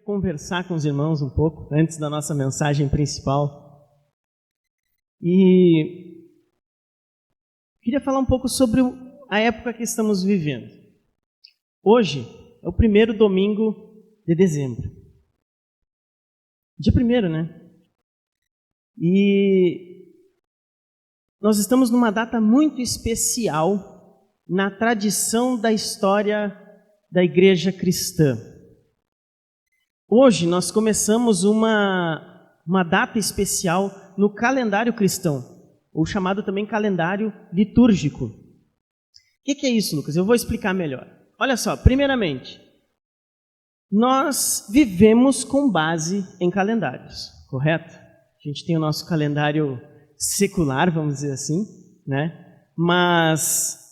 conversar com os irmãos um pouco antes da nossa mensagem principal. E queria falar um pouco sobre a época que estamos vivendo. Hoje é o primeiro domingo de dezembro. Dia 1º, né? E nós estamos numa data muito especial na tradição da história da igreja cristã. Hoje nós começamos uma data especial no calendário cristão, ou chamado também calendário litúrgico. O que é isso, Lucas? Eu vou explicar melhor. Olha só, primeiramente, nós vivemos com base em calendários, correto? A gente tem o nosso calendário secular, vamos dizer assim, né? Mas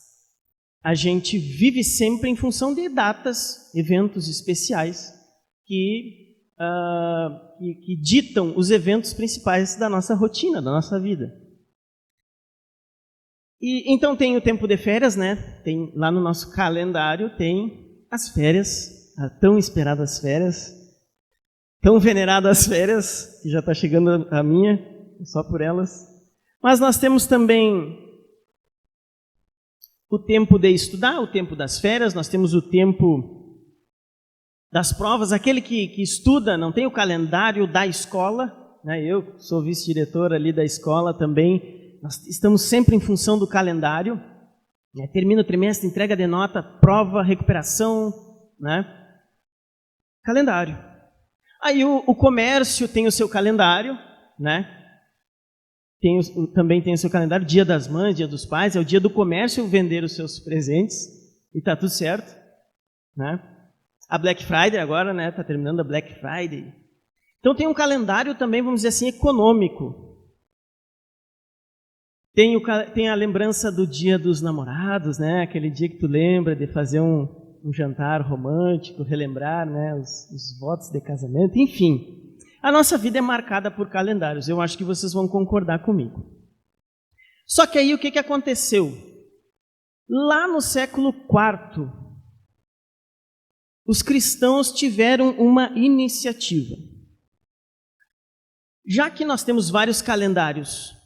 a gente vive sempre em função de datas, eventos especiais que ditam os eventos principais da nossa rotina, da nossa vida. E então tem o tempo de férias, né? Tem lá no nosso calendário tem as férias, as tão esperadas férias, tão veneradas férias, que já está chegando a minha, só por elas. Mas nós temos também o tempo de estudar, o tempo das férias, nós temos o tempo das provas. Aquele que estuda, não tem o calendário da escola, né? Eu sou vice-diretor ali da escola também, nós estamos sempre em função do calendário, né? Termina o trimestre, entrega de nota, prova, recuperação, né? Calendário. Aí o comércio tem o seu calendário, né? Também tem o seu calendário, Dia das Mães, Dia dos Pais, é o dia do comércio vender os seus presentes, e está tudo certo, né? A Black Friday agora, né? Está terminando a Black Friday. Então tem um calendário também, vamos dizer assim, econômico. Tem a lembrança do Dia dos Namorados, né? Aquele dia que tu lembra de fazer um jantar romântico, relembrar, né? Os votos de casamento, enfim. A nossa vida é marcada por calendários, eu acho que vocês vão concordar comigo. Só que aí o que aconteceu? Lá no século IV, os cristãos tiveram uma iniciativa. Já que nós temos vários calendários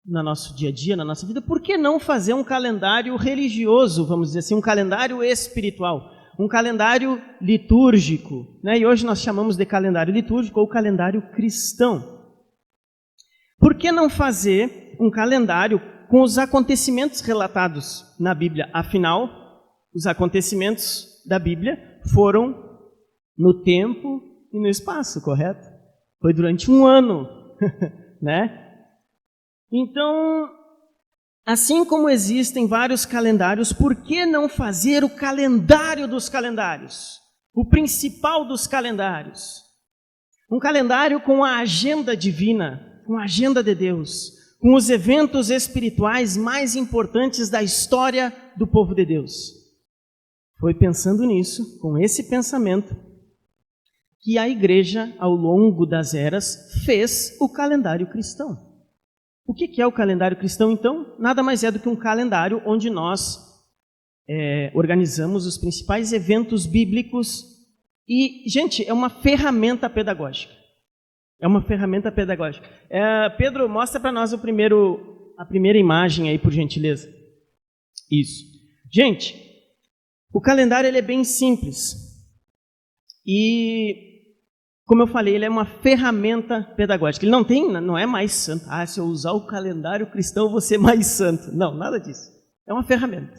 no nosso dia a dia, na nossa vida, por que não fazer um calendário religioso, vamos dizer assim, um calendário espiritual? Um calendário litúrgico, né? E hoje nós chamamos de calendário litúrgico ou calendário cristão. Por que não fazer um calendário com os acontecimentos relatados na Bíblia? Afinal, os acontecimentos da Bíblia foram no tempo e no espaço, correto? Foi durante um ano, né? Então, assim como existem vários calendários, por que não fazer o calendário dos calendários? O principal dos calendários. Um calendário com a agenda divina, com a agenda de Deus, com os eventos espirituais mais importantes da história do povo de Deus. Foi pensando nisso, com esse pensamento, que a igreja, ao longo das eras, fez o calendário cristão. O que é o calendário cristão, então? Nada mais é do que um calendário onde nós organizamos os principais eventos bíblicos e, gente, é uma ferramenta pedagógica. É uma ferramenta pedagógica. Pedro, mostra para nós a primeira imagem aí, por gentileza. Isso. Gente, o calendário ele é bem simples. E como eu falei, ele é uma ferramenta pedagógica. Ele não é mais santo. Se eu usar o calendário cristão, eu vou ser mais santo. Não, nada disso. É uma ferramenta.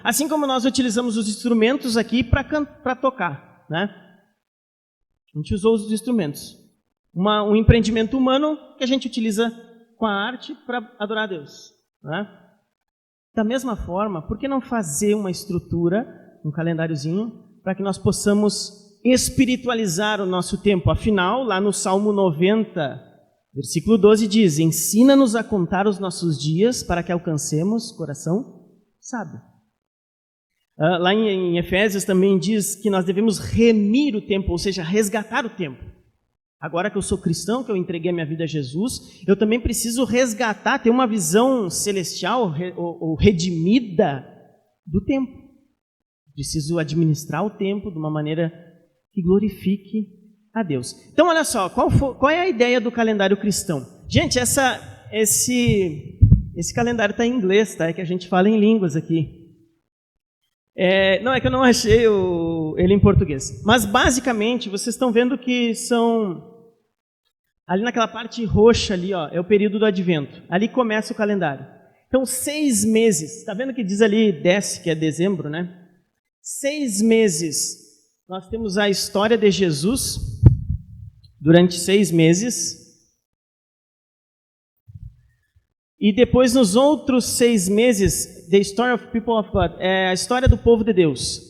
Assim como nós utilizamos os instrumentos aqui para tocar, né? A gente usou os instrumentos. Um empreendimento humano que a gente utiliza com a arte para adorar a Deus, né? Da mesma forma, por que não fazer uma estrutura, um calendáriozinho, para que nós possamos espiritualizar o nosso tempo? Afinal, lá no Salmo 90, versículo 12 diz: ensina-nos a contar os nossos dias para que alcancemos coração sábio. Lá em Efésios também diz que nós devemos remir o tempo, ou seja, resgatar o tempo. Agora que eu sou cristão, que eu entreguei a minha vida a Jesus, eu também preciso resgatar, ter uma visão celestial ou redimida do tempo. Preciso administrar o tempo de uma maneira que glorifique a Deus. Então, olha só, qual é a ideia do calendário cristão? Gente, esse calendário está em inglês, tá? É que a gente fala em línguas aqui. Não, é que eu não achei ele em português. Mas, basicamente, vocês estão vendo que são... Ali naquela parte roxa ali, ó, é o período do Advento. Ali começa o calendário. Então, 6 meses. Está vendo que diz ali, desce, que é dezembro, né? 6 meses. Nós temos a história de Jesus durante 6 meses. E depois, nos outros 6 meses, The Story of People of God, é a história do povo de Deus.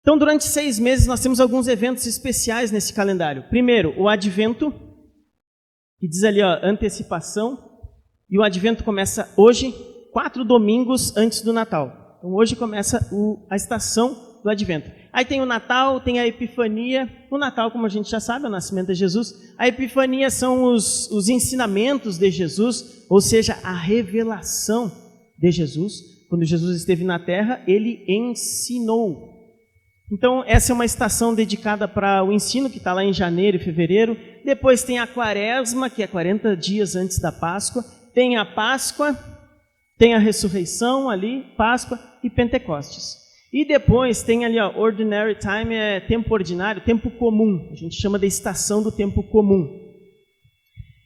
Então, durante 6 meses, nós temos alguns eventos especiais nesse calendário. Primeiro, o Advento, que diz ali, ó, antecipação. E o Advento começa hoje, 4 domingos antes do Natal. Então, hoje começa a estação do Advento. Aí tem o Natal, tem a Epifania. O Natal, como a gente já sabe, é o nascimento de Jesus. A Epifania são os ensinamentos de Jesus, ou seja, a revelação de Jesus. Quando Jesus esteve na terra, ele ensinou. Então, essa é uma estação dedicada para o ensino, que está lá em janeiro e fevereiro. Depois tem a Quaresma, que é 40 dias antes da Páscoa. Tem a Páscoa, tem a ressurreição ali, Páscoa e Pentecostes. E depois tem ali, ó, Ordinary Time, é tempo ordinário, tempo comum. A gente chama de estação do tempo comum.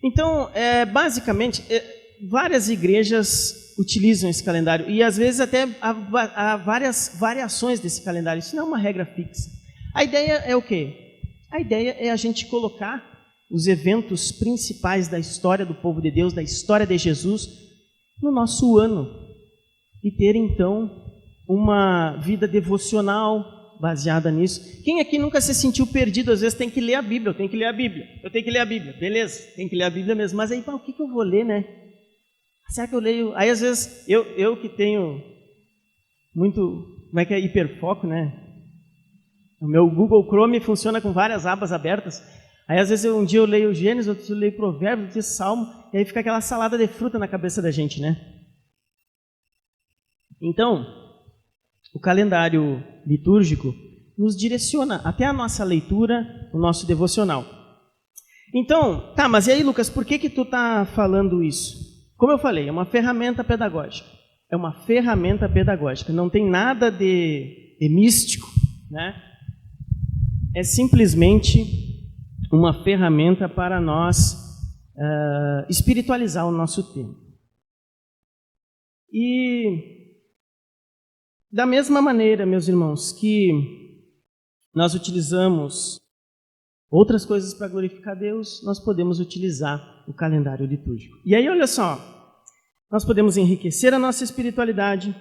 Então, basicamente, várias igrejas utilizam esse calendário. E às vezes até há várias variações desse calendário. Isso não é uma regra fixa. A ideia é o quê? A ideia é a gente colocar os eventos principais da história do povo de Deus, da história de Jesus, no nosso ano. E ter, então, uma vida devocional baseada nisso. Quem aqui nunca se sentiu perdido? Às vezes tem que ler a Bíblia, eu tenho que ler a Bíblia. Beleza, tem que ler a Bíblia mesmo. Mas aí, o que eu vou ler, né? Será que eu leio? Aí, às vezes, eu que tenho muito, hiperfoco, né? O meu Google Chrome funciona com várias abas abertas. Aí, às vezes, um dia eu leio Gênesis, outro dia eu leio Provérbios, outro dia Salmo, e aí fica aquela salada de fruta na cabeça da gente, né? Então, o calendário litúrgico nos direciona até a nossa leitura, o nosso devocional. Então, mas e aí, Lucas, por que tu tá falando isso? Como eu falei, é uma ferramenta pedagógica. É uma ferramenta pedagógica. Não tem nada de místico, né? É simplesmente uma ferramenta para nós espiritualizar o nosso tempo. E da mesma maneira, meus irmãos, que nós utilizamos outras coisas para glorificar Deus, nós podemos utilizar o calendário litúrgico. E aí, olha só, nós podemos enriquecer a nossa espiritualidade,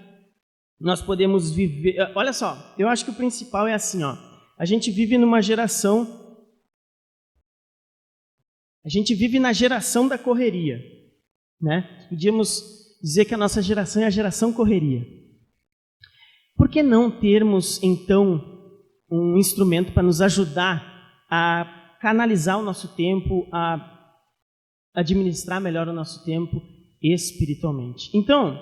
nós podemos viver... Olha só, eu acho que o principal é assim, ó, a gente vive numa geração... A gente vive na geração da correria, né? Podíamos dizer que a nossa geração é a geração correria. Por que não termos, então, um instrumento para nos ajudar a canalizar o nosso tempo, a administrar melhor o nosso tempo espiritualmente? Então,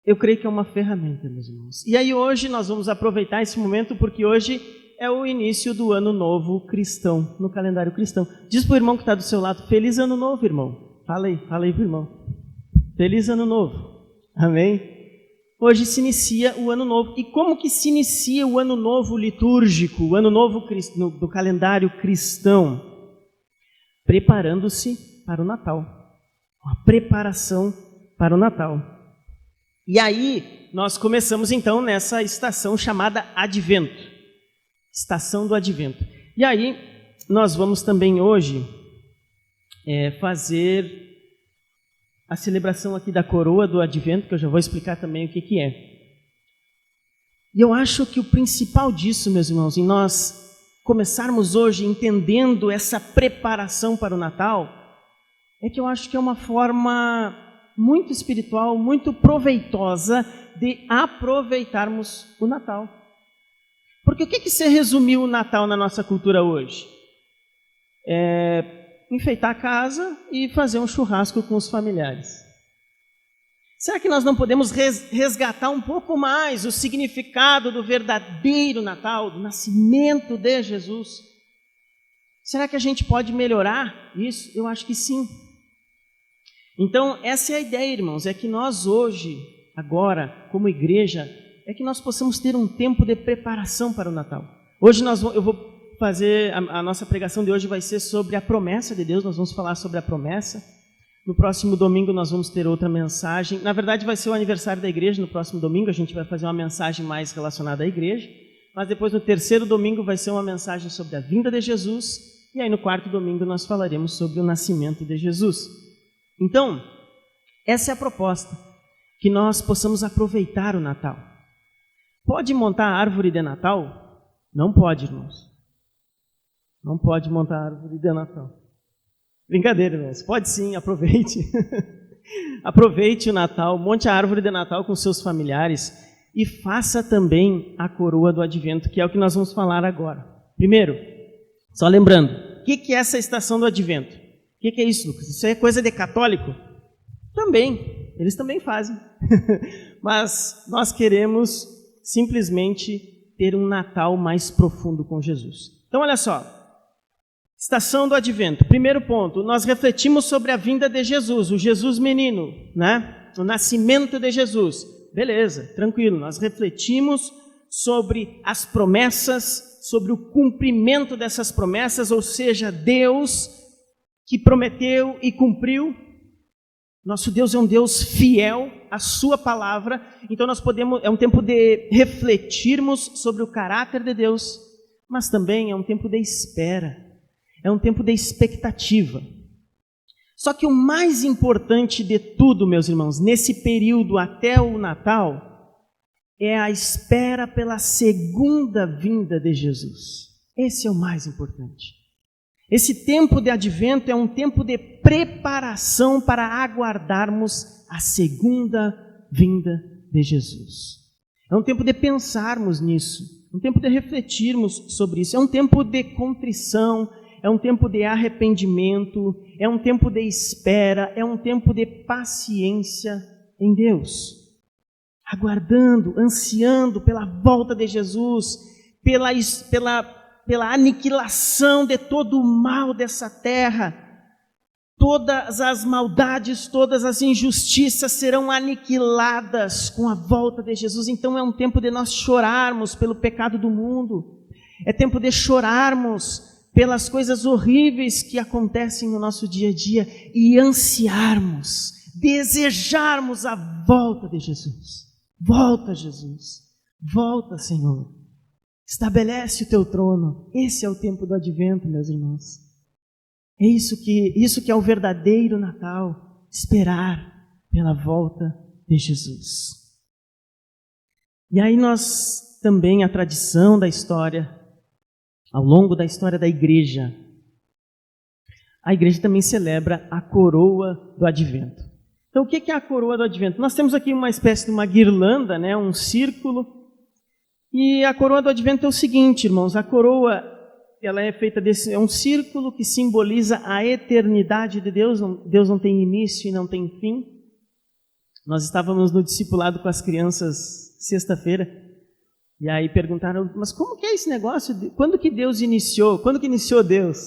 eu creio que é uma ferramenta, meus irmãos. E aí hoje nós vamos aproveitar esse momento, porque hoje é o início do Ano Novo cristão, no calendário cristão. Diz para o irmão que está do seu lado, feliz Ano Novo, irmão. Fala aí para o irmão. Feliz Ano Novo. Amém? Hoje se inicia o Ano Novo. E como que se inicia o Ano Novo litúrgico, o Ano Novo do calendário cristão? Preparando-se para o Natal. Uma preparação para o Natal. E aí, nós começamos então nessa estação chamada Advento. Estação do Advento. E aí, nós vamos também hoje fazer a celebração aqui da coroa do Advento, que eu já vou explicar também o que é. E eu acho que o principal disso, meus irmãos, em nós começarmos hoje entendendo essa preparação para o Natal, é que eu acho que é uma forma muito espiritual, muito proveitosa de aproveitarmos o Natal. Porque o que se resumiu o Natal na nossa cultura hoje? Enfeitar a casa e fazer um churrasco com os familiares. Será que nós não podemos resgatar um pouco mais o significado do verdadeiro Natal, do nascimento de Jesus? Será que a gente pode melhorar isso? Eu acho que sim. Então, essa é a ideia, irmãos, é que nós hoje, agora, como igreja, é que nós possamos ter um tempo de preparação para o Natal. Hoje eu vou fazer, a nossa pregação de hoje vai ser sobre a promessa de Deus, nós vamos falar sobre a promessa. No próximo domingo nós vamos ter outra mensagem. Na verdade vai ser o aniversário da igreja, no próximo domingo a gente vai fazer uma mensagem mais relacionada à igreja. Mas depois no terceiro domingo vai ser uma mensagem sobre a vinda de Jesus. E aí no quarto domingo nós falaremos sobre o nascimento de Jesus. Então, essa é a proposta, que nós possamos aproveitar o Natal. Pode montar a árvore de Natal? Não pode, irmãos. Não pode montar a árvore de Natal. Brincadeira, irmãos. Pode sim, aproveite. Aproveite o Natal, monte a árvore de Natal com seus familiares e faça também a coroa do Advento, que é o que nós vamos falar agora. Primeiro, só lembrando, o que é essa estação do Advento? O que é isso, Lucas? Isso é coisa de católico? Também, eles também fazem. Mas nós queremos simplesmente ter um Natal mais profundo com Jesus. Então, olha só. Estação do Advento. Primeiro ponto, nós refletimos sobre a vinda de Jesus, o Jesus menino, né? O nascimento de Jesus. Beleza, tranquilo. Nós refletimos sobre as promessas, sobre o cumprimento dessas promessas, ou seja, Deus que prometeu e cumpriu. Nosso Deus é um Deus fiel à sua palavra. Então é um tempo de refletirmos sobre o caráter de Deus, mas também é um tempo de espera. É um tempo de expectativa. Só que o mais importante de tudo, meus irmãos, nesse período até o Natal, é a espera pela segunda vinda de Jesus. Esse é o mais importante. Esse tempo de Advento é um tempo de preparação para aguardarmos a segunda vinda de Jesus. É um tempo de pensarmos nisso, um tempo de refletirmos sobre isso. É um tempo de contrição, é um tempo de arrependimento, é um tempo de espera, é um tempo de paciência em Deus. Aguardando, ansiando pela volta de Jesus, pela aniquilação de todo o mal dessa terra. Todas as maldades, todas as injustiças serão aniquiladas com a volta de Jesus. Então é um tempo de nós chorarmos pelo pecado do mundo. É tempo de chorarmos pelas coisas horríveis que acontecem no nosso dia a dia e ansiarmos, desejarmos a volta de Jesus. Volta, Jesus. Volta, Senhor. Estabelece o teu trono. Esse é o tempo do Advento, meus irmãos. É isso que é o verdadeiro Natal. Esperar pela volta de Jesus. E aí nós também, a tradição da história, ao longo da história da igreja, a igreja também celebra a coroa do Advento. Então, o que é a coroa do Advento? Nós temos aqui uma espécie de uma guirlanda, né, um círculo, e a coroa do Advento é o seguinte, irmãos, a coroa ela é feita é um círculo que simboliza a eternidade de Deus. Deus não tem início e não tem fim. Nós estávamos no discipulado com as crianças sexta-feira, e aí perguntaram, mas como que é esse negócio? Quando que Deus iniciou? Quando que iniciou Deus?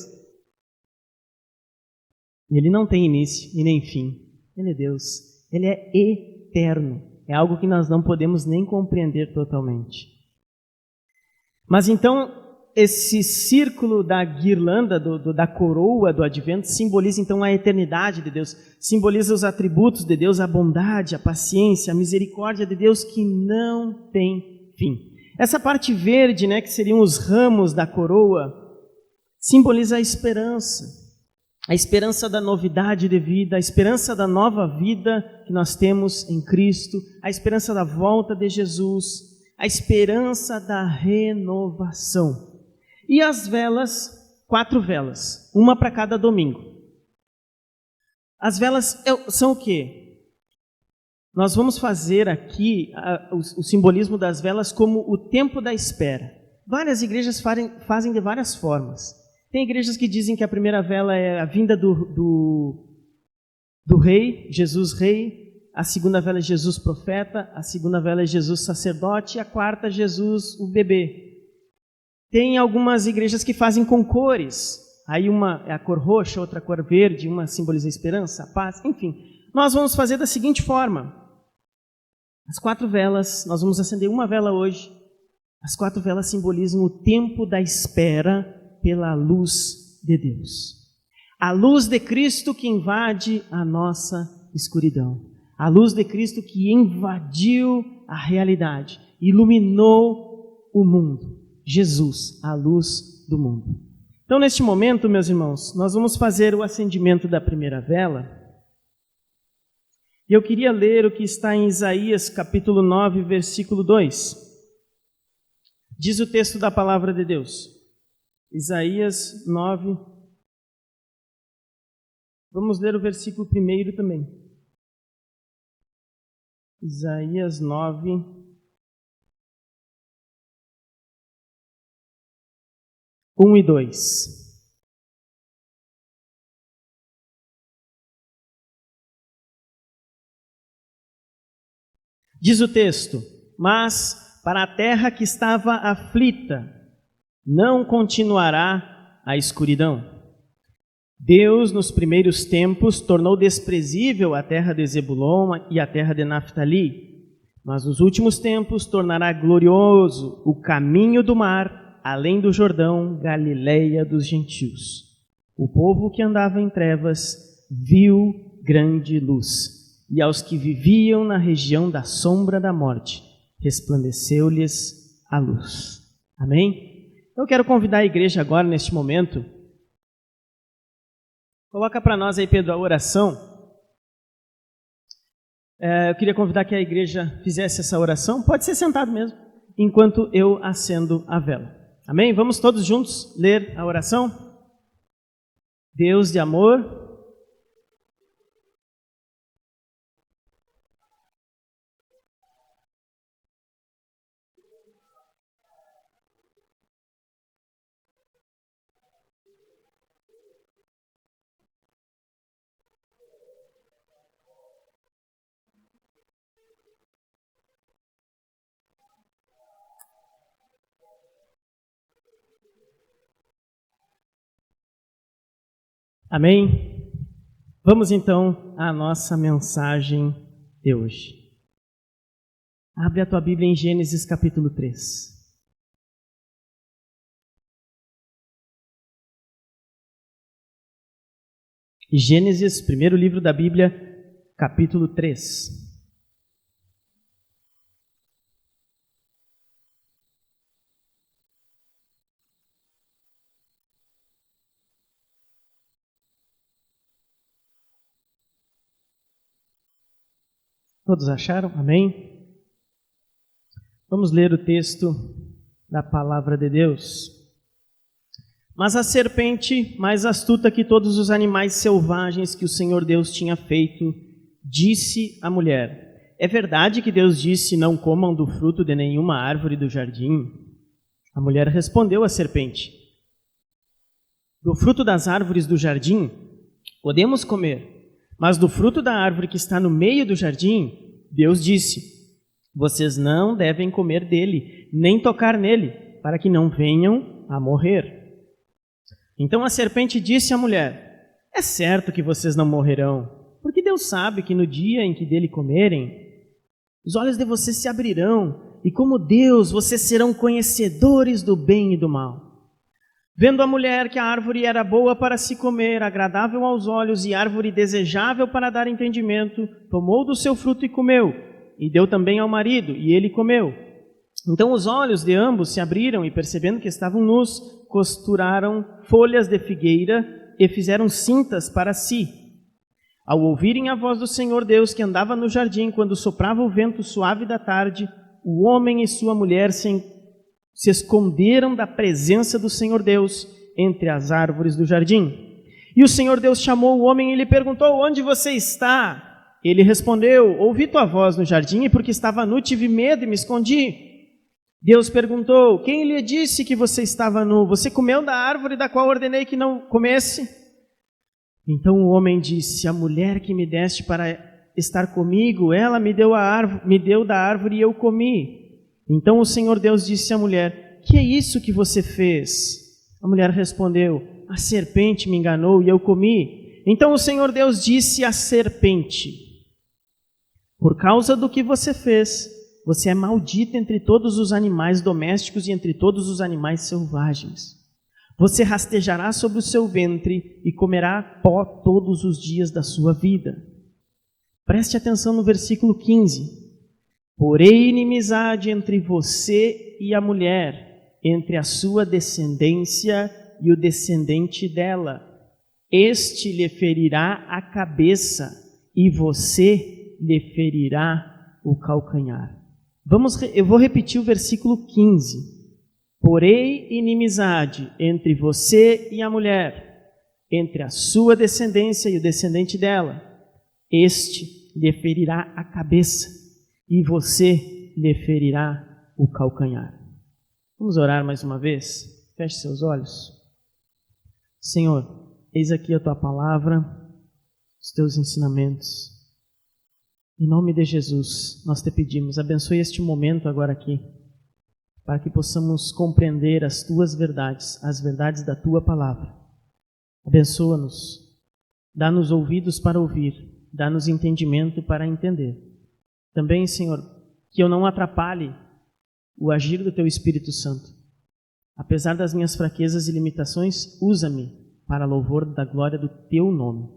Ele não tem início e nem fim. Ele é Deus. Ele é eterno. É algo que nós não podemos nem compreender totalmente. Mas então, esse círculo da guirlanda, da coroa do Advento, simboliza então a eternidade de Deus, simboliza os atributos de Deus, a bondade, a paciência, a misericórdia de Deus que não tem fim. Essa parte verde, né, que seriam os ramos da coroa, simboliza a esperança da novidade de vida, a esperança da nova vida que nós temos em Cristo, a esperança da volta de Jesus, a esperança da renovação. E as velas, 4 velas, uma para cada domingo. As velas são o quê? Nós vamos fazer aqui o simbolismo das velas como o tempo da espera. Várias igrejas fazem de várias formas. Tem igrejas que dizem que a primeira vela é a vinda do rei, Jesus rei. a segunda vela é Jesus profeta, a segunda vela é Jesus sacerdote e a quarta Jesus o bebê. Tem algumas igrejas que fazem com cores. Aí uma é a cor roxa, outra a cor verde, uma simboliza a esperança, a paz, enfim. Nós vamos fazer da seguinte forma. As 4 velas, nós vamos acender uma vela hoje. As 4 velas simbolizam o tempo da espera pela luz de Deus. A luz de Cristo que invade a nossa escuridão. A luz de Cristo que invadiu a realidade, iluminou o mundo. Jesus, a luz do mundo. Então, neste momento, meus irmãos, nós vamos fazer o acendimento da primeira vela. E eu queria ler o que está em Isaías, capítulo 9, versículo 2. Diz o texto da palavra de Deus. Isaías 9. Vamos ler o versículo 1 também. Isaías 9. Um e 2. Diz o texto: mas para a terra que estava aflita, não continuará a escuridão. Deus, nos primeiros tempos, tornou desprezível a terra de Zebulon e a terra de Naftali, mas nos últimos tempos tornará glorioso o caminho do mar, além do Jordão, Galileia dos gentios. O povo que andava em trevas viu grande luz, e aos que viviam na região da sombra da morte, resplandeceu-lhes a luz. Amém? Eu quero convidar a igreja agora, neste momento. Coloca para nós aí, Pedro, a oração. Eu queria convidar que a igreja fizesse essa oração. Pode ser sentado mesmo, enquanto eu acendo a vela. Amém? Vamos todos juntos ler a oração? Deus de amor, amém? Vamos então à nossa mensagem de hoje. Abre a tua Bíblia em Gênesis capítulo 3. Gênesis, primeiro livro da Bíblia, capítulo 3. Todos acharam? Amém? Vamos ler o texto da palavra de Deus. Mas a serpente, mais astuta que todos os animais selvagens que o Senhor Deus tinha feito, disse à mulher: é verdade que Deus disse, não comam do fruto de nenhuma árvore do jardim? A mulher respondeu à serpente: do fruto das árvores do jardim podemos comer. Mas do fruto da árvore que está no meio do jardim, Deus disse: vocês não devem comer dele, nem tocar nele, para que não venham a morrer. Então a serpente disse à mulher: é certo que vocês não morrerão, porque Deus sabe que no dia em que dele comerem, os olhos de vocês se abrirão, e como Deus, vocês serão conhecedores do bem e do mal. Vendo a mulher que a árvore era boa para se comer, agradável aos olhos e árvore desejável para dar entendimento, tomou do seu fruto e comeu, e deu também ao marido, e ele comeu. Então os olhos de ambos se abriram e, percebendo que estavam nus, costuraram folhas de figueira e fizeram cintas para si. Ao ouvirem a voz do Senhor Deus que andava no jardim, quando soprava o vento suave da tarde, o homem e sua mulher se esconderam da presença do Senhor Deus entre as árvores do jardim. E o Senhor Deus chamou o homem e lhe perguntou: onde você está? Ele respondeu: ouvi tua voz no jardim, e porque estava nu tive medo e me escondi. Deus perguntou: quem lhe disse que você estava nu? Você comeu da árvore da qual ordenei que não comesse? Então o homem disse: a mulher que me deste para estar comigo, ela me deu da árvore e eu comi. Então o Senhor Deus disse à mulher: que é isso que você fez? A mulher respondeu: a serpente me enganou e eu comi. Então o Senhor Deus disse à serpente: por causa do que você fez, você é maldita entre todos os animais domésticos e entre todos os animais selvagens. Você rastejará sobre o seu ventre e comerá pó todos os dias da sua vida. Preste atenção no versículo 15. Porém, inimizade entre você e a mulher, entre a sua descendência e o descendente dela. Este lhe ferirá a cabeça e você lhe ferirá o calcanhar. Eu vou repetir o versículo 15. Porém, inimizade entre você e a mulher, entre a sua descendência e o descendente dela. Este lhe ferirá a cabeça e você lhe ferirá o calcanhar. Vamos orar mais uma vez? Feche seus olhos. Senhor, eis aqui a tua palavra, os teus ensinamentos. Em nome de Jesus, nós te pedimos, abençoe este momento agora aqui, para que possamos compreender as tuas verdades, as verdades da tua palavra. Abençoa-nos, dá-nos ouvidos para ouvir, dá-nos entendimento para entender. Também, Senhor, que eu não atrapalhe o agir do teu Espírito Santo. Apesar das minhas fraquezas e limitações, usa-me para louvor da glória do teu nome.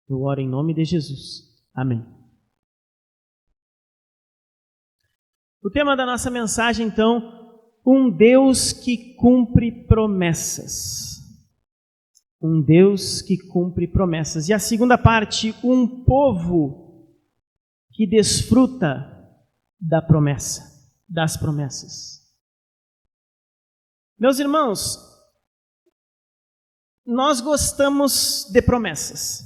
Eu oro em nome de Jesus. Amém. O tema da nossa mensagem, então, um Deus que cumpre promessas. Um Deus que cumpre promessas. E a segunda parte, um povo que desfruta da promessa, das promessas. Meus irmãos, nós gostamos de promessas.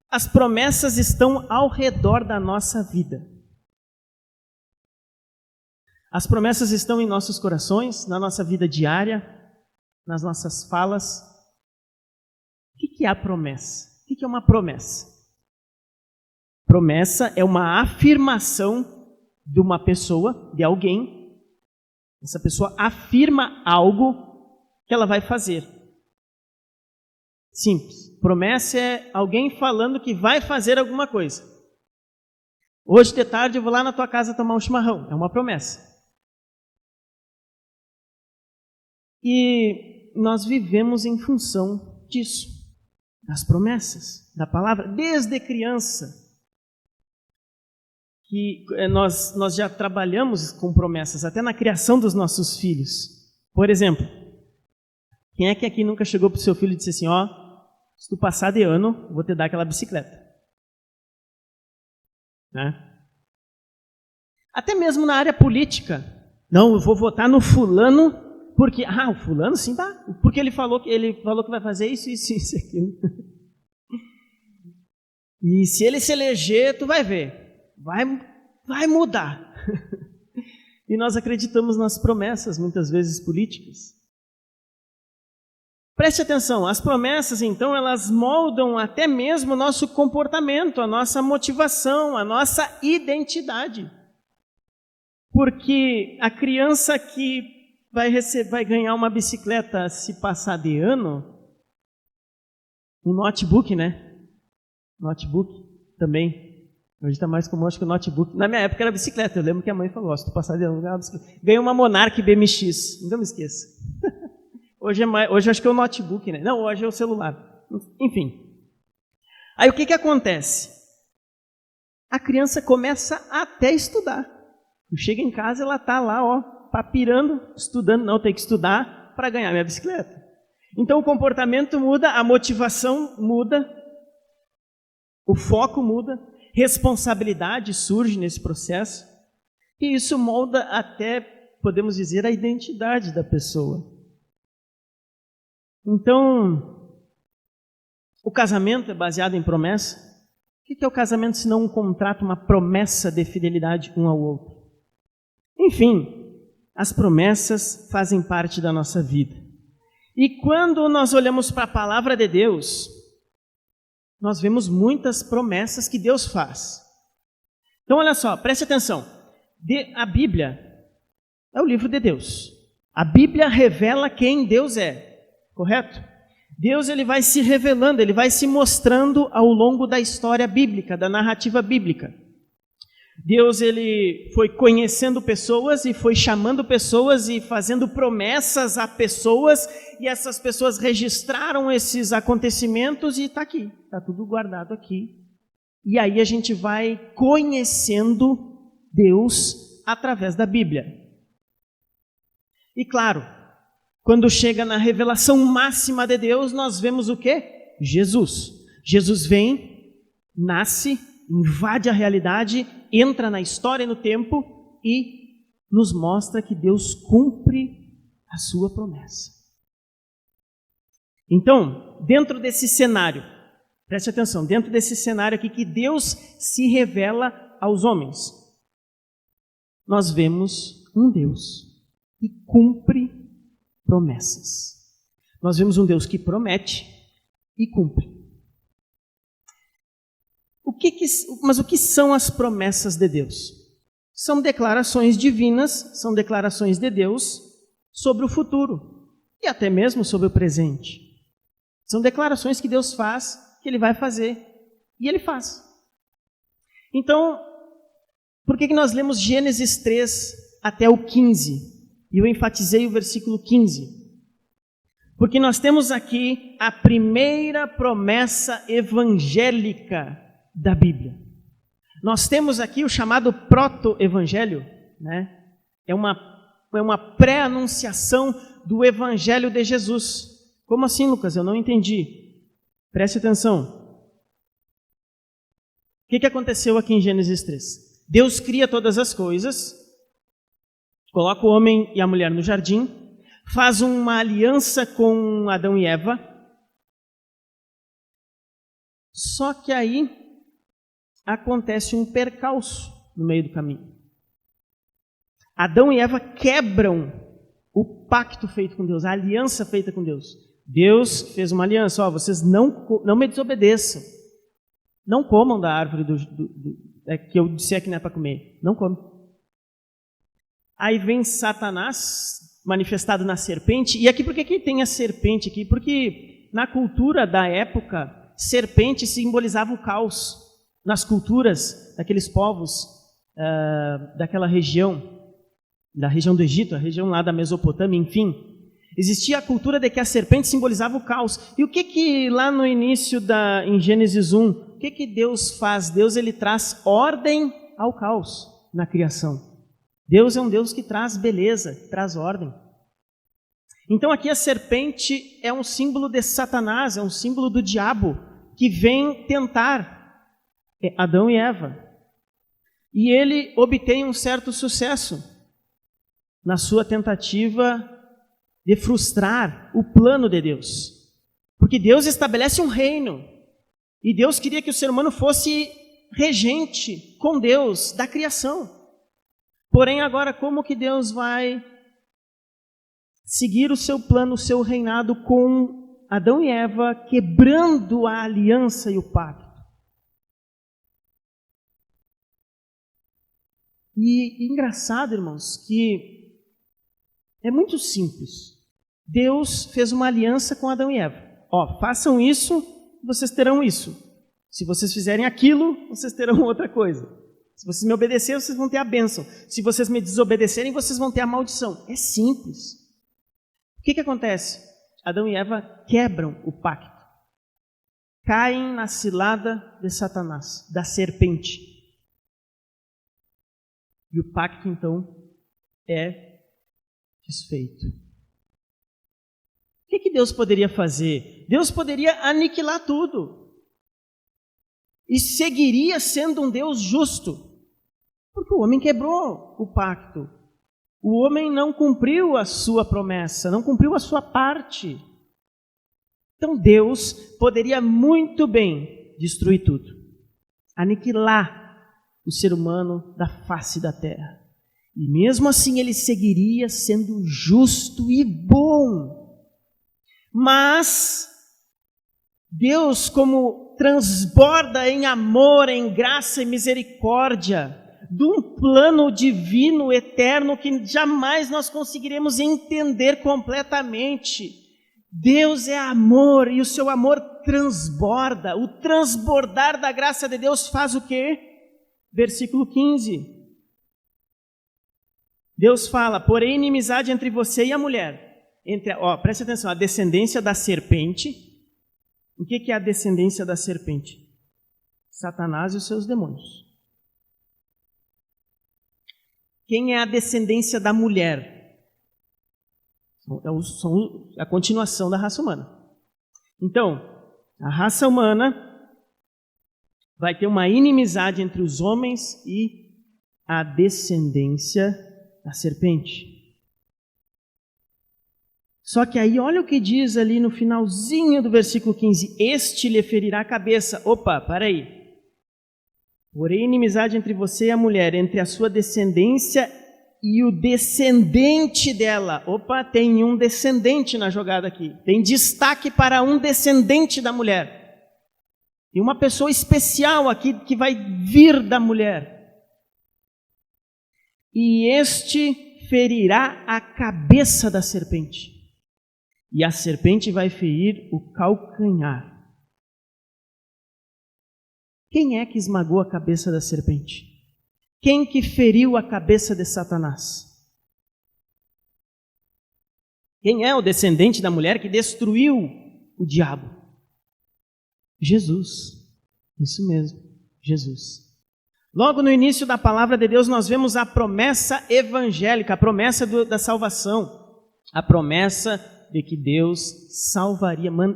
As promessas estão ao redor da nossa vida. As promessas estão em nossos corações, na nossa vida diária, nas nossas falas. O que é a promessa? O que é uma promessa? Promessa é uma afirmação de uma pessoa, de alguém. Essa pessoa afirma algo que ela vai fazer. Simples. Promessa é alguém falando que vai fazer alguma coisa. Hoje de tarde eu vou lá na tua casa tomar um chimarrão. É uma promessa. E nós vivemos em função disso, das promessas, da palavra, desde criança, que nós já trabalhamos com promessas, até na criação dos nossos filhos. Por exemplo, quem é que aqui nunca chegou para o seu filho e disse assim, ó, se tu passar de ano, vou te dar aquela bicicleta. Né? Até mesmo na área política. Não, eu vou votar no fulano, porque, o fulano sim, tá? Porque ele falou que vai fazer isso, aquilo. E se ele se eleger, tu vai ver, vai mudar. E nós acreditamos nas promessas, muitas vezes políticas. Preste atenção, as promessas, então, elas moldam até mesmo o nosso comportamento, a nossa motivação, a nossa identidade. Porque a criança que vai ganhar uma bicicleta se passar de ano, um notebook, né? Notebook também. Hoje está mais comum, acho que o notebook. Na minha época era bicicleta, eu lembro que a mãe falou, se tu passar de ano, ganhar uma bicicleta. Ganhei uma Monarch BMX, nunca me esqueça. Hoje acho que é o notebook, né? Não, hoje é o celular. Enfim. Aí o que acontece? A criança começa até a estudar. Chega em casa, ela está lá, ó, papirando, estudando. Não, tem que estudar para ganhar minha bicicleta. Então o comportamento muda, a motivação muda, o foco muda, responsabilidade surge nesse processo, e isso molda até, podemos dizer, a identidade da pessoa. Então, o casamento é baseado em promessa. O que é o casamento se não um contrato, uma promessa de fidelidade um ao outro? Enfim, as promessas fazem parte da nossa vida. E quando nós olhamos para a palavra de Deus, nós vemos muitas promessas que Deus faz. Então, olha só, preste atenção. A Bíblia é o livro de Deus. A Bíblia revela quem Deus é, correto? Deus ele vai se revelando, ele vai se mostrando ao longo da história bíblica, da narrativa bíblica. Deus ele foi conhecendo pessoas e foi chamando pessoas e fazendo promessas a pessoas, e essas pessoas registraram esses acontecimentos e está aqui, está tudo guardado aqui. E aí a gente vai conhecendo Deus através da Bíblia. E claro, quando chega na revelação máxima de Deus, nós vemos o quê? Jesus. Jesus vem, nasce, invade a realidade, entra na história e no tempo e nos mostra que Deus cumpre a sua promessa. Então, dentro desse cenário, preste atenção, dentro desse cenário aqui que Deus se revela aos homens, nós vemos um Deus que cumpre promessas. Nós vemos um Deus que promete e cumpre. Mas o que são as promessas de Deus? São declarações divinas, são declarações de Deus sobre o futuro e até mesmo sobre o presente. São declarações que Deus faz, que Ele vai fazer, e Ele faz. Então, por que nós lemos Gênesis 3 até o 15? E eu enfatizei o versículo 15. Porque nós temos aqui a primeira promessa evangélica da Bíblia. Nós temos aqui o chamado proto-evangelho, né? É uma pré-anunciação do evangelho de Jesus. Como assim, Lucas? Eu não entendi. Preste atenção. O que aconteceu aqui em Gênesis 3? Deus cria todas as coisas, coloca o homem e a mulher no jardim, faz uma aliança com Adão e Eva, só que aí acontece um percalço no meio do caminho. Adão e Eva quebram o pacto feito com Deus, a aliança feita com Deus. Deus fez uma aliança, vocês não me desobedeçam, não comam da árvore que eu disser que não é para comer, não comem. Aí vem Satanás, manifestado na serpente, e aqui por que tem a serpente aqui? Porque na cultura da época, serpente simbolizava o caos. Nas culturas daqueles povos, daquela região, da região do Egito, a região lá da Mesopotâmia, enfim, existia a cultura de que a serpente simbolizava o caos. E o que lá no início, em Gênesis 1, o que Deus faz? Deus ele traz ordem ao caos na criação. Deus é um Deus que traz beleza, que traz ordem. Então aqui a serpente é um símbolo de Satanás, é um símbolo do diabo, que vem tentar Adão e Eva. E ele obtém um certo sucesso na sua tentativa de frustrar o plano de Deus. Porque Deus estabelece um reino. E Deus queria que o ser humano fosse regente com Deus da criação. Porém, agora, como que Deus vai seguir o seu plano, o seu reinado com Adão e Eva, quebrando a aliança e o pacto? E engraçado, irmãos, que é muito simples. Deus fez uma aliança com Adão e Eva. Façam isso, vocês terão isso. Se vocês fizerem aquilo, vocês terão outra coisa. Se vocês me obedecerem, vocês vão ter a bênção. Se vocês me desobedecerem, vocês vão ter a maldição. É simples. O que acontece? Adão e Eva quebram o pacto. Caem na cilada de Satanás, da serpente. E o pacto, então, é desfeito. O que Deus poderia fazer? Deus poderia aniquilar tudo. E seguiria sendo um Deus justo. Porque o homem quebrou o pacto. O homem não cumpriu a sua promessa, não cumpriu a sua parte. Então Deus poderia muito bem destruir tudo. Aniquilar o ser humano da face da terra. E mesmo assim ele seguiria sendo justo e bom. Mas Deus como transborda em amor, em graça e misericórdia, de um plano divino, eterno, que jamais nós conseguiremos entender completamente. Deus é amor e o seu amor transborda. O transbordar da graça de Deus faz o quê? Versículo 15. Deus fala, porém inimizade entre você e a mulher. Preste atenção, a descendência da serpente. O que é a descendência da serpente? Satanás e os seus demônios. Quem é a descendência da mulher? São a continuação da raça humana. Então, a raça humana vai ter uma inimizade entre os homens e a descendência da serpente. Só que aí, olha o que diz ali no finalzinho do versículo 15. Este lhe ferirá a cabeça. Opa, para aí. Porém, inimizade entre você e a mulher, entre a sua descendência e o descendente dela. Opa, tem um descendente na jogada aqui. Tem destaque para um descendente da mulher. E uma pessoa especial aqui que vai vir da mulher. E este ferirá a cabeça da serpente. E a serpente vai ferir o calcanhar. Quem é que esmagou a cabeça da serpente? Quem que feriu a cabeça de Satanás? Quem é o descendente da mulher que destruiu o diabo? Jesus. Isso mesmo, Jesus. Logo no início da palavra de Deus nós vemos a promessa evangélica, a promessa da salvação, a promessa de que Deus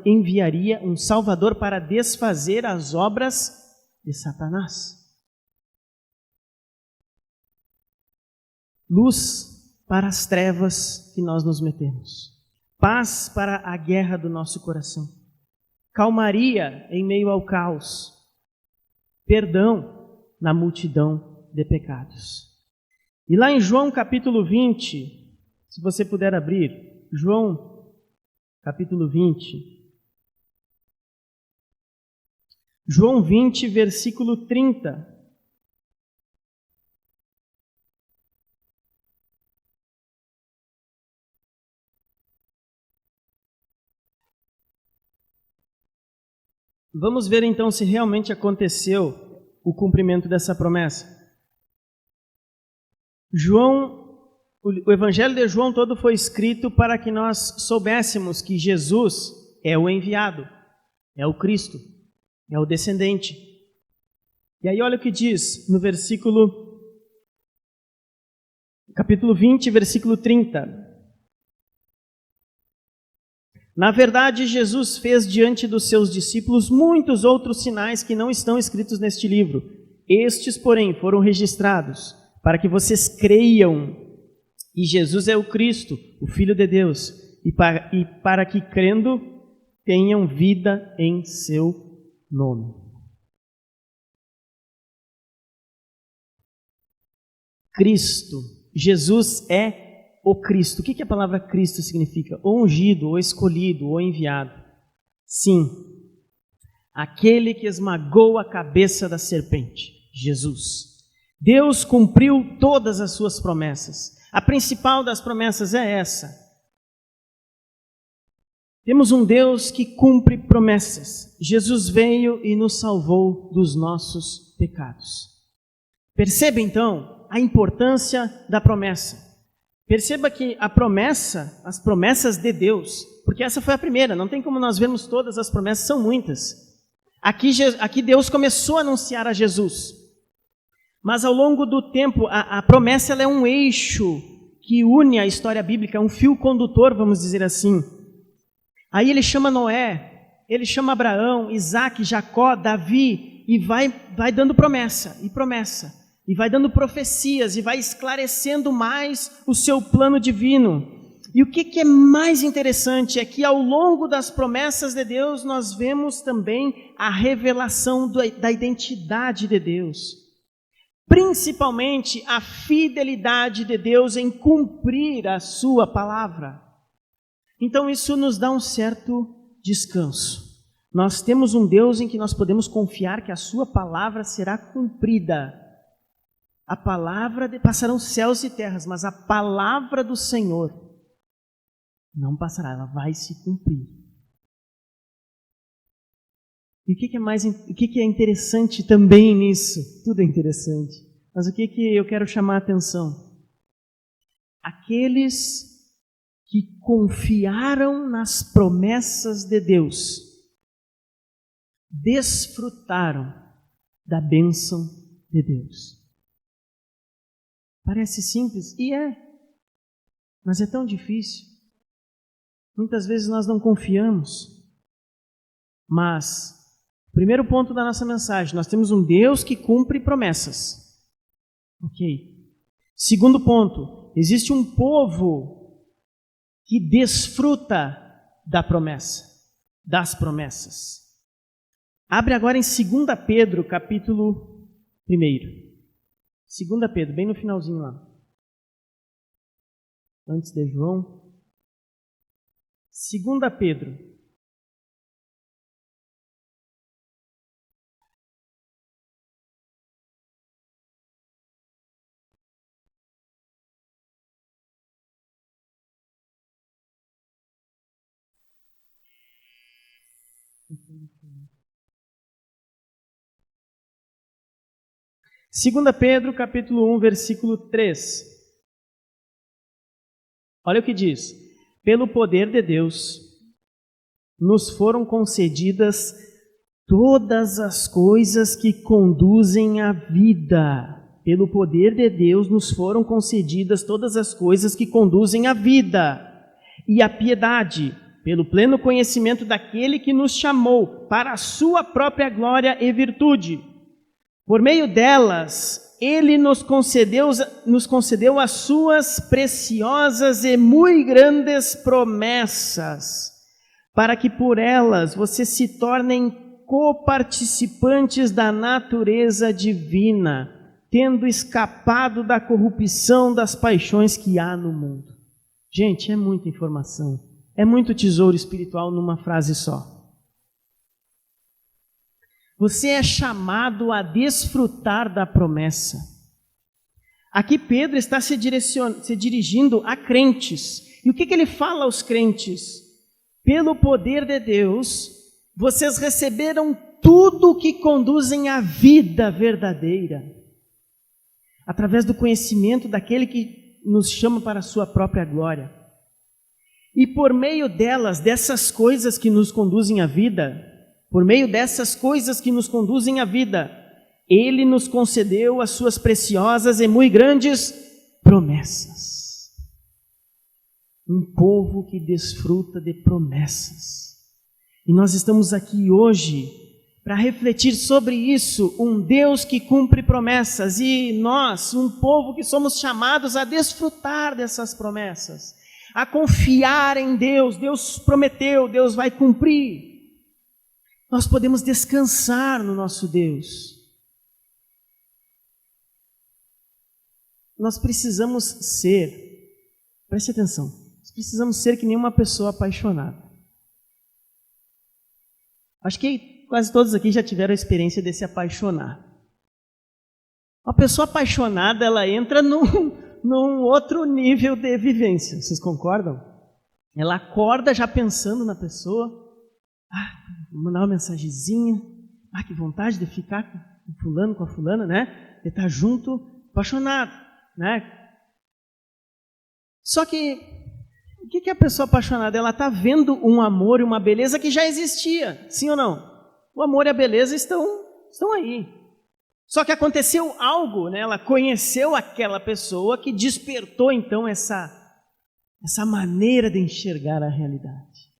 enviaria um Salvador para desfazer as obras de Satanás. Luz para as trevas que nós nos metemos. Paz para a guerra do nosso coração. Calmaria em meio ao caos. Perdão na multidão de pecados. E lá em João capítulo 20, se você puder abrir, João capítulo 20. João 20, versículo 30. Vamos ver então se realmente aconteceu o cumprimento dessa promessa. O Evangelho de João todo foi escrito para que nós soubéssemos que Jesus é o enviado, é o Cristo, é o descendente. E aí olha o que diz no capítulo 20, versículo 30. Na verdade, Jesus fez diante dos seus discípulos muitos outros sinais que não estão escritos neste livro. Estes, porém, foram registrados para que vocês creiam que Jesus é o Cristo, o Filho de Deus, e para que, crendo, tenham vida em seu nome. Cristo, Jesus é o Cristo. O que a palavra Cristo significa? O ungido, o escolhido, o enviado. Sim, aquele que esmagou a cabeça da serpente, Jesus. Deus cumpriu todas as suas promessas. A principal das promessas é essa. Temos um Deus que cumpre promessas. Jesus veio e nos salvou dos nossos pecados. Perceba então a importância da promessa. Perceba que as promessas de Deus, porque essa foi a primeira, não tem como nós vermos todas as promessas, são muitas. Aqui Deus começou a anunciar a Jesus. Mas ao longo do tempo, a promessa ela é um eixo que une a história bíblica, um fio condutor, vamos dizer assim. Aí ele chama Noé, ele chama Abraão, Isaac, Jacó, Davi, e vai dando promessa, e vai dando profecias, e vai esclarecendo mais o seu plano divino. E o que é mais interessante é que ao longo das promessas de Deus, nós vemos também a revelação da identidade de Deus. Principalmente a fidelidade de Deus em cumprir a sua palavra. Então isso nos dá um certo descanso. Nós temos um Deus em que nós podemos confiar que a sua palavra será cumprida. A palavra passarão céus e terras, mas a palavra do Senhor não passará, ela vai se cumprir. E o que é interessante também nisso? Tudo é interessante. Mas o que eu quero chamar a atenção? Aqueles que confiaram nas promessas de Deus desfrutaram da bênção de Deus. Parece simples, e mas é tão difícil. Muitas vezes nós não confiamos. Mas, primeiro ponto da nossa mensagem, nós temos um Deus que cumpre promessas. Ok. Segundo ponto, existe um povo que desfruta da promessa, das promessas. Abre agora em 2 Pedro, capítulo 1. 2 Pedro, bem no finalzinho lá. Antes de João. 2 Pedro. Segunda Pedro, capítulo 1, versículo 3. Olha o que diz. Pelo poder de Deus, nos foram concedidas todas as coisas que conduzem à vida. Pelo poder de Deus, nos foram concedidas todas as coisas que conduzem à vida e à piedade, pelo pleno conhecimento daquele que nos chamou para a sua própria glória e virtude. Por meio delas, Ele nos concedeu as suas preciosas e muito grandes promessas, para que por elas vocês se tornem coparticipantes da natureza divina, tendo escapado da corrupção das paixões que há no mundo. Gente, é muita informação, é muito tesouro espiritual numa frase só. Você é chamado a desfrutar da promessa. Aqui Pedro está se dirigindo a crentes. E o que ele fala aos crentes? Pelo poder de Deus, vocês receberam tudo que conduzem à vida verdadeira, através do conhecimento daquele que nos chama para a sua própria glória. E por meio delas, dessas coisas que nos conduzem à vida, por meio dessas coisas que nos conduzem à vida, Ele nos concedeu as suas preciosas e muito grandes promessas. Um povo que desfruta de promessas. E nós estamos aqui hoje para refletir sobre isso, um Deus que cumpre promessas e nós, um povo que somos chamados a desfrutar dessas promessas, a confiar em Deus. Deus prometeu, Deus vai cumprir. Nós podemos descansar no nosso Deus. Nós precisamos ser, preste atenção, nós precisamos ser que nem uma pessoa apaixonada. Acho que quase todos aqui já tiveram a experiência de se apaixonar. Uma pessoa apaixonada, ela entra num outro nível de vivência, vocês concordam? Ela acorda já pensando na pessoa. Vou mandar uma mensagenzinha. Que vontade de ficar com fulano, com a fulana, né? De estar junto, apaixonado, né? Só que, o que é a pessoa apaixonada? Ela está vendo um amor e uma beleza que já existia, sim ou não? O amor e a beleza estão aí. Só que aconteceu algo, né? Ela conheceu aquela pessoa que despertou então essa maneira de enxergar a realidade.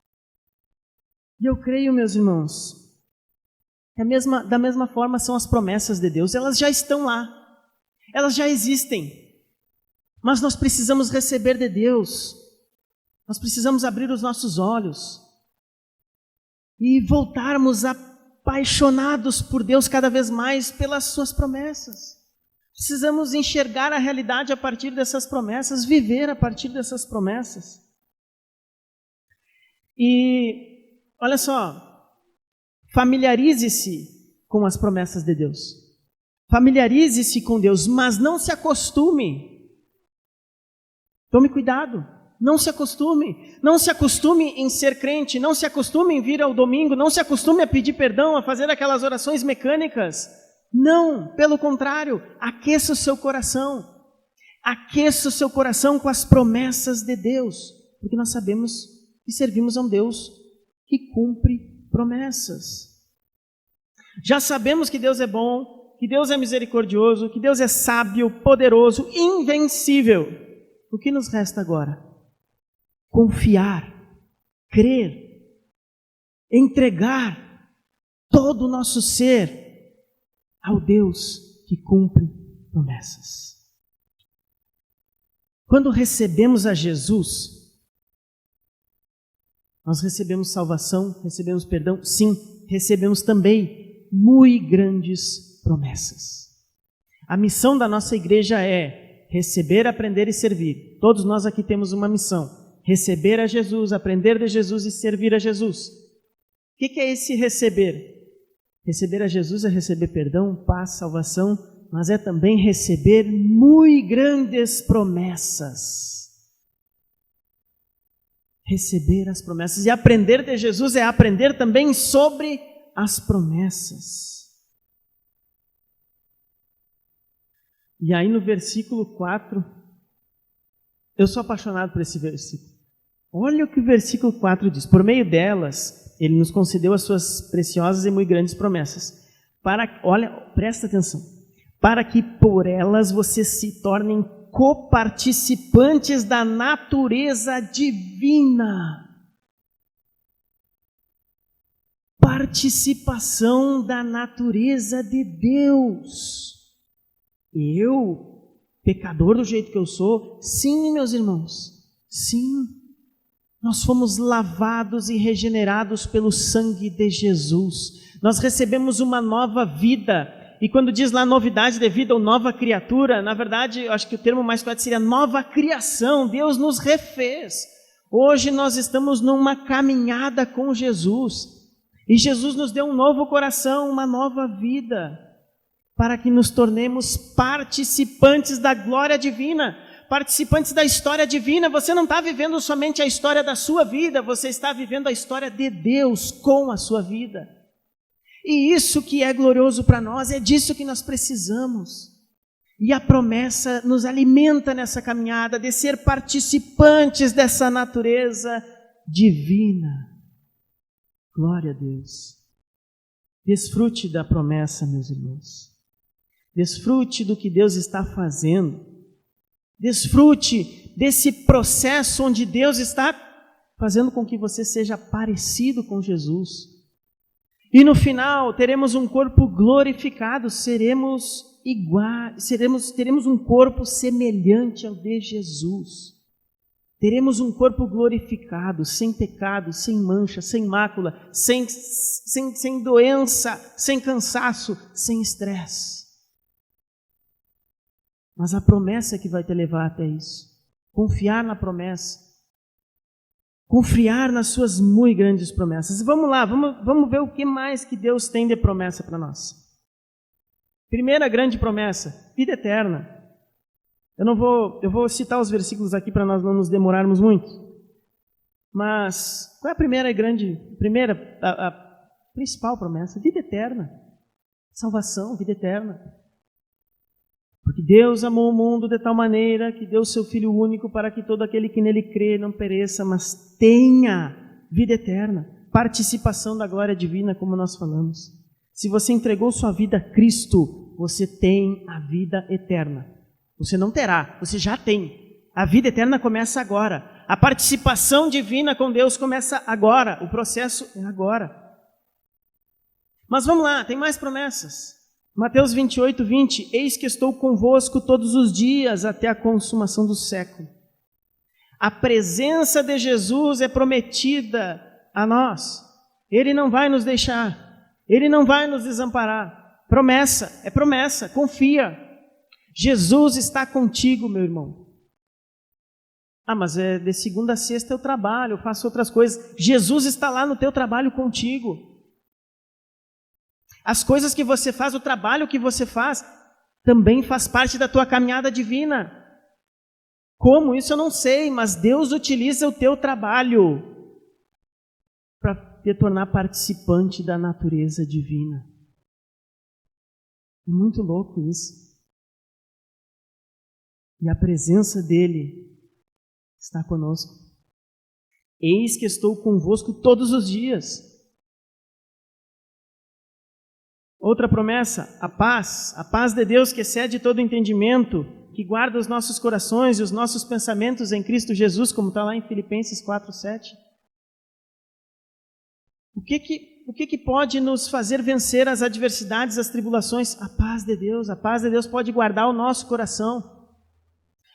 E eu creio, meus irmãos, que da mesma forma são as promessas de Deus. Elas já estão lá, elas já existem, mas nós precisamos receber de Deus, nós precisamos abrir os nossos olhos e voltarmos apaixonados por Deus cada vez mais pelas suas promessas. Precisamos enxergar a realidade a partir dessas promessas, viver a partir dessas promessas. E olha só, Familiarize-se com as promessas de Deus. Familiarize-se com Deus, mas não se acostume. Tome cuidado. Não se acostume. Não se acostume em ser crente. Não se acostume em vir ao domingo. Não se acostume a pedir perdão, a fazer aquelas orações mecânicas. Não, pelo contrário, aqueça o seu coração. Aqueça o seu coração com as promessas de Deus. Porque nós sabemos que servimos a um Deus que cumpre promessas. Já sabemos que Deus é bom, que Deus é misericordioso, que Deus é sábio, poderoso, invencível. O que nos resta agora? Confiar, crer, entregar todo o nosso ser ao Deus que cumpre promessas. Quando recebemos a Jesus, nós recebemos salvação, recebemos perdão, sim, recebemos também muito grandes promessas. A missão da nossa igreja é receber, aprender e servir. Todos nós aqui temos uma missão: receber a Jesus, aprender de Jesus e servir a Jesus. O que é esse receber? Receber a Jesus é receber perdão, paz, salvação, mas é também receber muito grandes promessas. Receber as promessas. E aprender de Jesus é aprender também sobre as promessas. E aí no versículo 4, eu sou apaixonado por esse versículo. Olha o que o versículo 4 diz: por meio delas, Ele nos concedeu as suas preciosas e muito grandes promessas. Olha, presta atenção. Para que por elas vocês se tornem coparticipantes da natureza divina. Participação da natureza de Deus. Eu, pecador do jeito que eu sou, sim, meus irmãos, sim. Nós fomos lavados e regenerados pelo sangue de Jesus. Nós recebemos uma nova vida. E quando diz lá novidade de vida ou nova criatura, na verdade, eu acho que o termo mais correto seria nova criação. Deus nos refez. Hoje nós estamos numa caminhada com Jesus. E Jesus nos deu um novo coração, uma nova vida, para que nos tornemos participantes da glória divina, participantes da história divina. Você não está vivendo somente a história da sua vida, você está vivendo a história de Deus com a sua vida. E isso que é glorioso para nós, é disso que nós precisamos. E a promessa nos alimenta nessa caminhada de ser participantes dessa natureza divina. Glória a Deus. Desfrute da promessa, meus irmãos. Desfrute do que Deus está fazendo. Desfrute desse processo onde Deus está fazendo com que você seja parecido com Jesus. E no final teremos um corpo glorificado, seremos iguais, teremos um corpo semelhante ao de Jesus. Teremos um corpo glorificado, sem pecado, sem mancha, sem mácula, sem doença, sem cansaço, sem estresse. Mas a promessa é que vai te levar até isso. Confiar na promessa. Confiar nas suas muito grandes promessas. Vamos lá, vamos ver o que mais que Deus tem de promessa para nós. Primeira grande promessa, vida eterna. Eu vou citar os versículos aqui para nós não nos demorarmos muito. Mas qual é a principal promessa? Vida eterna. Salvação, vida eterna. Porque Deus amou o mundo de tal maneira que deu o seu Filho único para que todo aquele que nele crê não pereça, mas tenha vida eterna. Participação da glória divina, como nós falamos. Se você entregou sua vida a Cristo, você tem a vida eterna. Você não terá, você já tem. A vida eterna começa agora. A participação divina com Deus começa agora. O processo é agora. Mas vamos lá, tem mais promessas. Mateus 28, 20. Eis que estou convosco todos os dias até a consumação do século. A presença de Jesus é prometida a nós. Ele não vai nos deixar. Ele não vai nos desamparar. Promessa, é promessa, confia. Jesus está contigo, meu irmão. Ah, mas de segunda a sexta eu trabalho, eu faço outras coisas. Jesus está lá no teu trabalho contigo. As coisas que você faz, o trabalho que você faz, também faz parte da tua caminhada divina. Como? Isso eu não sei, mas Deus utiliza o teu trabalho para te tornar participante da natureza divina. É muito louco isso. E a presença dele está conosco. Eis que estou convosco todos os dias. Outra promessa, a paz de Deus que excede todo entendimento, que guarda os nossos corações e os nossos pensamentos em Cristo Jesus, como está lá em Filipenses 4:7. O que pode nos fazer vencer as adversidades, as tribulações? A paz de Deus pode guardar o nosso coração.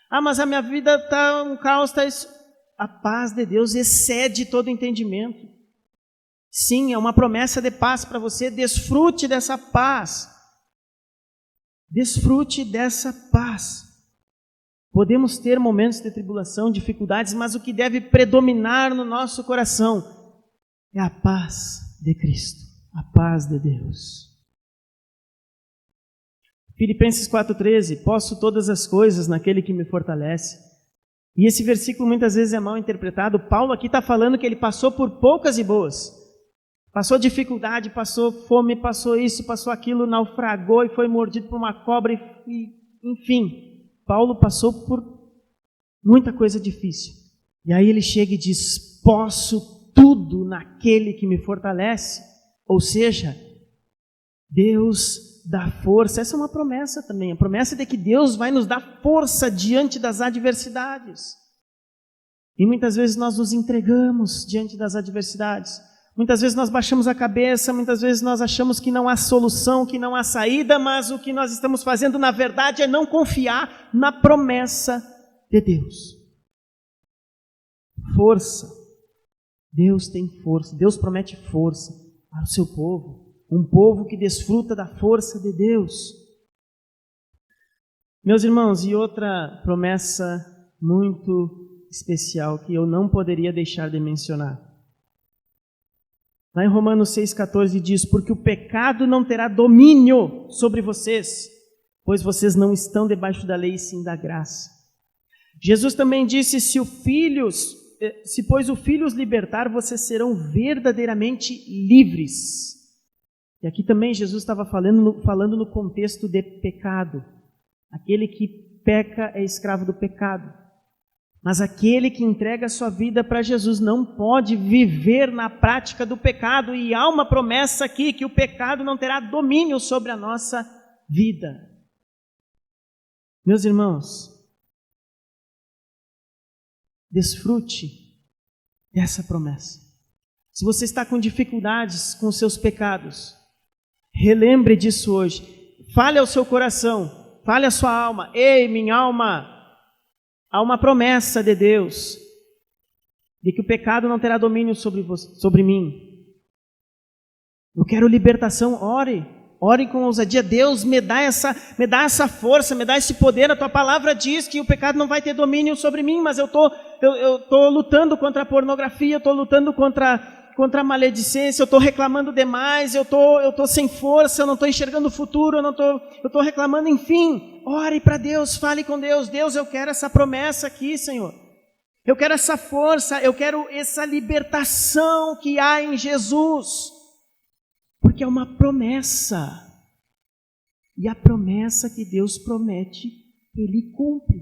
Ah, mas a minha vida está um caos, está isso. A paz de Deus excede todo entendimento. Sim, é uma promessa de paz para você. Desfrute dessa paz. Desfrute dessa paz. Podemos ter momentos de tribulação, dificuldades, mas o que deve predominar no nosso coração é a paz de Cristo, a paz de Deus. Filipenses 4:13, posso todas as coisas naquele que me fortalece. E esse versículo muitas vezes é mal interpretado. Paulo aqui está falando que ele passou por poucas e boas. Passou dificuldade, passou fome, passou isso, passou aquilo, naufragou e foi mordido por uma cobra, enfim. Paulo passou por muita coisa difícil. E aí ele chega e diz, posso tudo naquele que me fortalece. Ou seja, Deus dá força. Essa é uma promessa também. A promessa de que Deus vai nos dar força diante das adversidades. E muitas vezes nós nos entregamos diante das adversidades. Muitas vezes nós baixamos a cabeça, muitas vezes nós achamos que não há solução, que não há saída, mas o que nós estamos fazendo, na verdade, é não confiar na promessa de Deus. Força. Deus tem força. Deus promete força para o seu povo. Um povo que desfruta da força de Deus. Meus irmãos, e outra promessa muito especial que eu não poderia deixar de mencionar. Lá em Romanos 6,14 diz, porque o pecado não terá domínio sobre vocês, pois vocês não estão debaixo da lei, sim da graça. Jesus também disse, se pois o Filho os libertar, vocês serão verdadeiramente livres. E aqui também Jesus estava falando no contexto de pecado. Aquele que peca é escravo do pecado. Mas aquele que entrega a sua vida para Jesus não pode viver na prática do pecado. E há uma promessa aqui que o pecado não terá domínio sobre a nossa vida. Meus irmãos, desfrute dessa promessa. Se você está com dificuldades com os seus pecados, relembre disso hoje. Fale ao seu coração, fale à sua alma. Ei, minha alma, há uma promessa de Deus de que o pecado não terá domínio sobre mim. Eu quero libertação. Ore com ousadia. Deus, me dá essa força, me dá esse poder. A tua palavra diz que o pecado não vai ter domínio sobre mim, mas eu tô lutando contra a pornografia, eu estou lutando contra a maledicência, eu estou reclamando demais, eu tô sem força, eu não estou enxergando o futuro, eu estou reclamando, enfim. Ore para Deus, fale com Deus. Deus, eu quero essa promessa aqui, Senhor. Eu quero essa força, eu quero essa libertação que há em Jesus. Porque é uma promessa. E a promessa que Deus promete, Ele cumpre.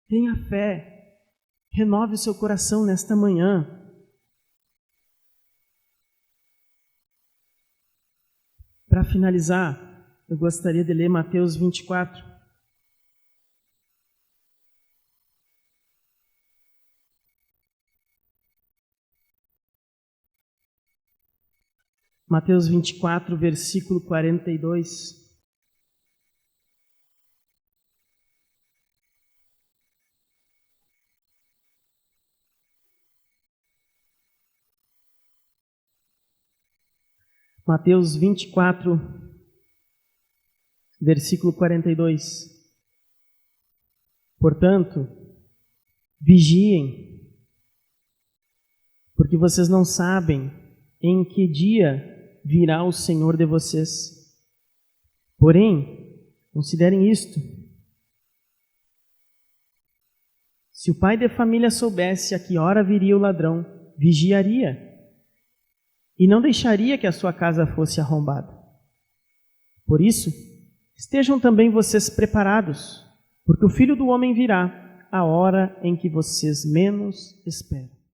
Tenha fé. Renove o seu coração nesta manhã. Para finalizar, eu gostaria de ler Mateus 24. Mateus 24, versículo 42. Mateus 24, versículo 42. Portanto, vigiem, porque vocês não sabem em que dia virá o Senhor de vocês. Porém, considerem isto: se o pai de família soubesse a que hora viria o ladrão, vigiaria e não deixaria que a sua casa fosse arrombada. Por isso, estejam também vocês preparados, porque o Filho do Homem virá à hora em que vocês menos esperam.